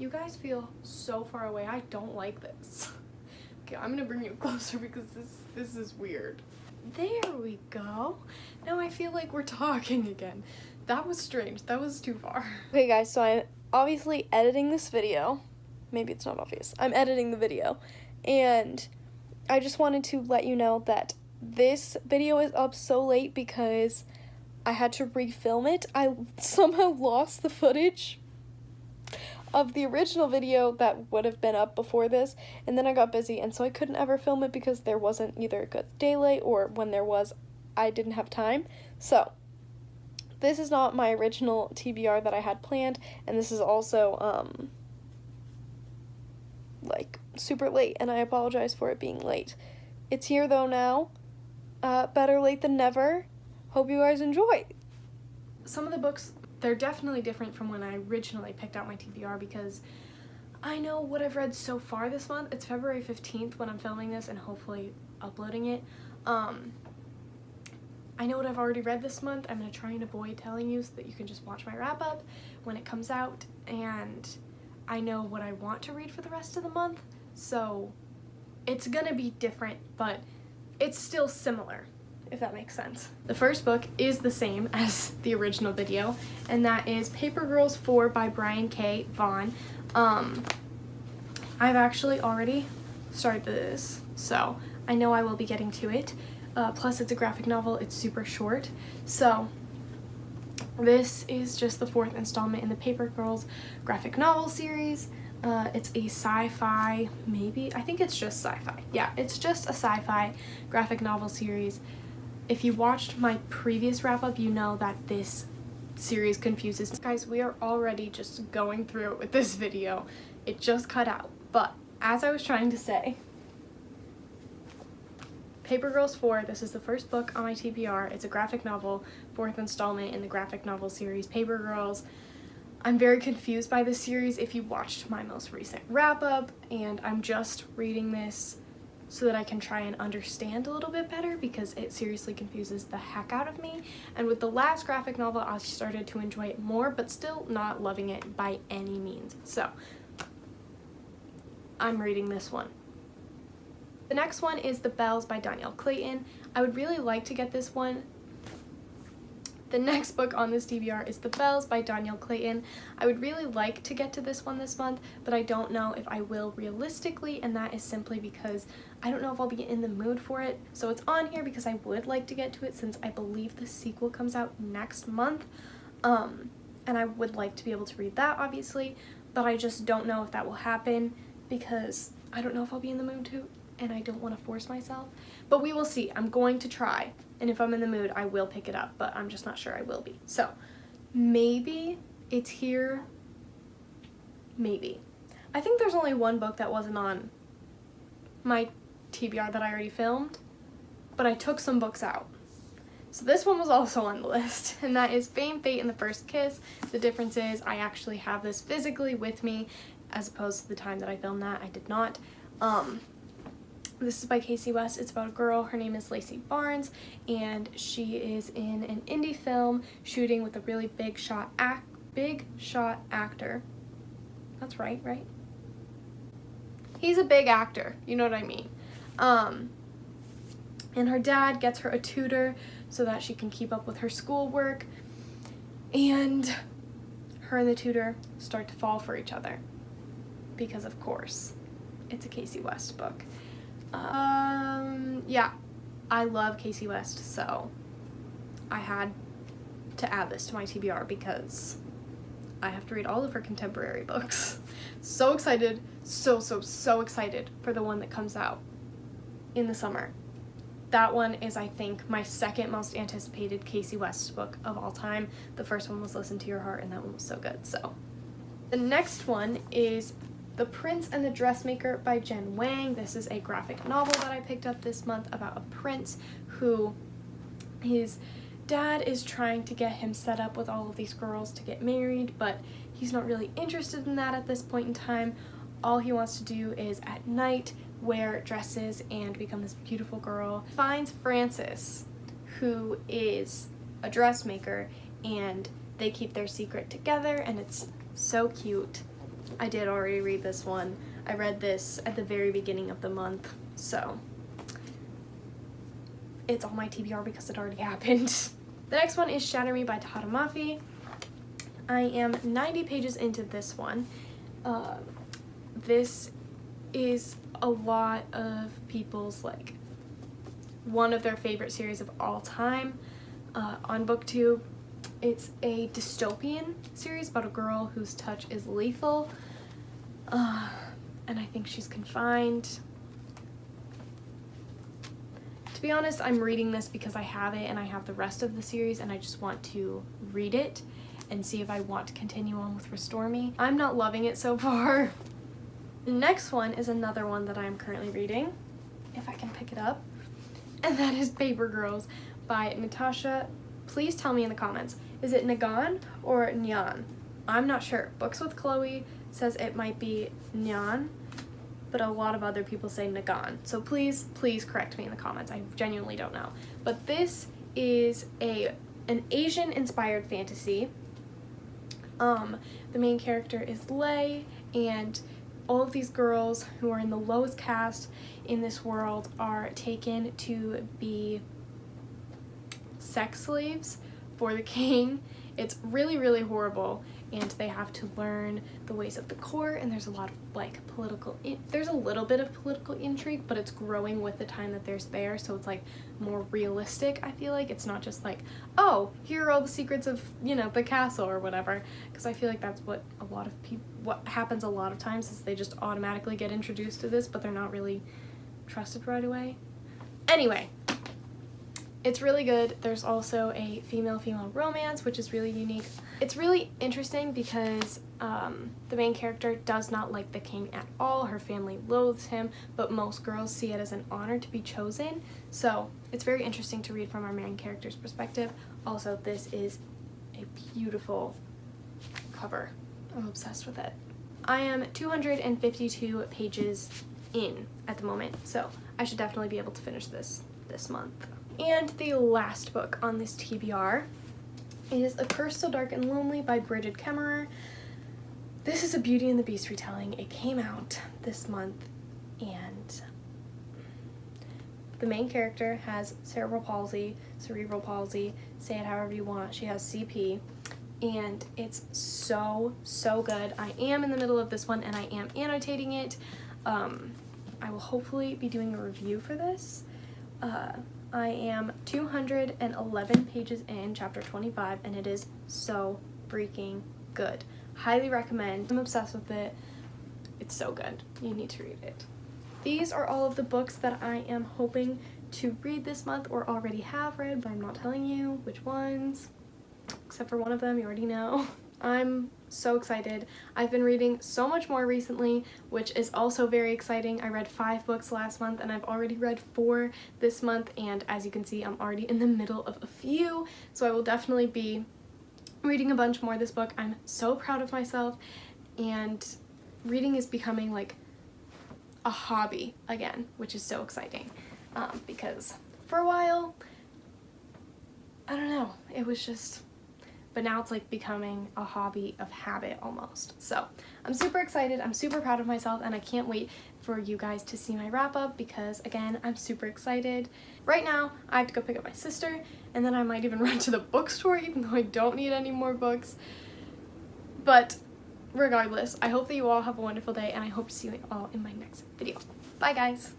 You guys feel so far away. I don't like this. Okay, I'm gonna bring you closer because this is weird. There we go. Now I feel like we're talking again. That was strange. That was too far. Okay guys, so I'm obviously editing this video. Maybe it's not obvious. I'm editing the video. And I just wanted to let you know that this video is up so late because I had to refilm it. I somehow lost the footage of the original video that would have been up before this, and then I got busy, and so I couldn't ever film it because there wasn't either a good daylight, or when there was, I didn't have time. So this is not my original TBR that I had planned, and this is also like super late, and I apologize for it being late. It's here though now. Better late than never. Hope you guys enjoy. Some of the books, they're definitely different from when I originally picked out my TBR because I know what I've read so far this month. It's February 15th when I'm filming this and hopefully uploading it. I know what I've already read this month. I'm going to try and avoid telling you so that you can just watch my wrap up when it comes out. And I know what I want to read for the rest of the month. So it's going to be different, but it's still similar, if that makes sense. The first book is the same as the original video, and that is Paper Girls 4 by Brian K. Vaughan. I've actually already started this, so I know I will be getting to it. Plus it's a graphic novel, it's super short. So this is just the 4th installment in the Paper Girls graphic novel series. It's a sci-fi, maybe? I think it's just sci-fi. Yeah, it's just a sci-fi graphic novel series. If you watched my previous wrap-up, you know that this series confuses. Guys, we are already just going through it with this video. It just cut out. But, as I was trying to say, Paper Girls 4, this is the first book on my TBR. It's a graphic novel, 4th installment in the graphic novel series Paper Girls. I'm very confused by this series if you watched my most recent wrap-up, and I'm just reading this so that I can try and understand a little bit better because it seriously confuses the heck out of me. And with the last graphic novel, I started to enjoy it more, but still not loving it by any means. So I'm reading this one. The next one is The Bells by Danielle Clayton. I would really like to get this one. The next book on this TBR is The Bells by Danielle Clayton. I would really like to get to this one this month, but I don't know if I will realistically, and that is simply because I don't know if I'll be in the mood for it. So it's on here because I would like to get to it since I believe the sequel comes out next month. And I would like to be able to read that, obviously, but I just don't know if that will happen because I don't know if I'll be in the mood to, and I don't want to force myself. But we will see. I'm going to try. And if I'm in the mood, I will pick it up, but I'm just not sure I will be. So maybe it's here, maybe. I think there's only one book that wasn't on my TBR that I already filmed, but I took some books out. So this one was also on the list, and that is Fame, Fate, and the First Kiss. The difference is I actually have this physically with me, as opposed to the time that I filmed that, I did not. This is by Casey West. It's about a girl. Her name is Lacey Barnes, and she is in an indie film shooting with a really big shot actor. That's right? He's a big actor. You know what I mean. And her dad gets her a tutor so that she can keep up with her schoolwork, and her and the tutor start to fall for each other because, of course, it's a Casey West book. Yeah, I love Casey West, so I had to add this to my TBR because I have to read all of her contemporary books. So excited, so excited for the one that comes out in the summer. That one is, I think, my second most anticipated Casey West book of all time. The first one was Listen to Your Heart, and that one was so good. So the next one is The Prince and the Dressmaker by Jen Wang. This is a graphic novel that I picked up this month about a prince who, his dad is trying to get him set up with all of these girls to get married, but he's not really interested in that at this point in time. All he wants to do is at night wear dresses and become this beautiful girl. Finds Frances, who is a dressmaker, and they keep their secret together, and it's so cute. I did already read this one. I read this at the very beginning of the month, so it's on my TBR because it already happened. The next one is Shatter Me by Tata Mafi. I am 90 pages into this one. This is a lot of people's, like, one of their favorite series of all time on BookTube. It's a dystopian series about a girl whose touch is lethal, and I think she's confined. To be honest, I'm reading this because I have it and I have the rest of the series, and I just want to read it and see if I want to continue on with Restore Me. I'm not loving it so far. Next one is another one that I'm currently reading, if I can pick it up, and that is Paper Girls by Natasha. Please tell me in the comments, is it Nagan or Nyan? I'm not sure. Books with Chloe says it might be Nyan, but a lot of other people say Nagan. So please correct me in the comments. I genuinely don't know. But this is an Asian-inspired fantasy. The main character is Lei, and all of these girls who are in the lowest caste in this world are taken to be sex slaves for the king. It's really, really horrible, and they have to learn the ways of the court, and there's a lot of, like, there's a little bit of political intrigue, but it's growing with the time that there's there, so it's, like, more realistic, I feel like. It's not just like, oh, here are all the secrets of, you know, the castle or whatever, because I feel like that's what a lot of people, what happens a lot of times is they just automatically get introduced to this, but they're not really trusted right away. Anyway, it's really good. There's also a female-female romance, which is really unique. It's really interesting because the main character does not like the king at all. Her family loathes him, but most girls see it as an honor to be chosen. So it's very interesting to read from our main character's perspective. Also, this is a beautiful cover. I'm obsessed with it. I am 252 pages in at the moment, so I should definitely be able to finish this month. And the last book on this TBR is A Curse So Dark and Lonely by Bridget Kemmerer. This is a Beauty and the Beast retelling. It came out this month, and the main character has cerebral palsy, say it however you want. She has CP, and it's so good. I am in the middle of this one, and I am annotating it. I will hopefully be doing a review for this. I am 211 pages in, chapter 25, and it is so freaking good. Highly recommend. I'm obsessed with it. It's so good. You need to read it. These are all of the books that I am hoping to read this month or already have read, but I'm not telling you which ones, except for one of them you already know. I'm so excited. I've been reading so much more recently, which is also very exciting. I read 5 books last month, and I've already read 4 this month, and as you can see, I'm already in the middle of a few, so I will definitely be reading a bunch more this book. I'm so proud of myself, and reading is becoming like a hobby again, which is so exciting, because for a while, I don't know, it was just, but now it's like becoming a hobby of habit almost. So I'm super excited, I'm super proud of myself, and I can't wait for you guys to see my wrap up because, again, I'm super excited. Right now, I have to go pick up my sister, and then I might even run to the bookstore even though I don't need any more books. But regardless, I hope that you all have a wonderful day, and I hope to see you all in my next video. Bye, guys!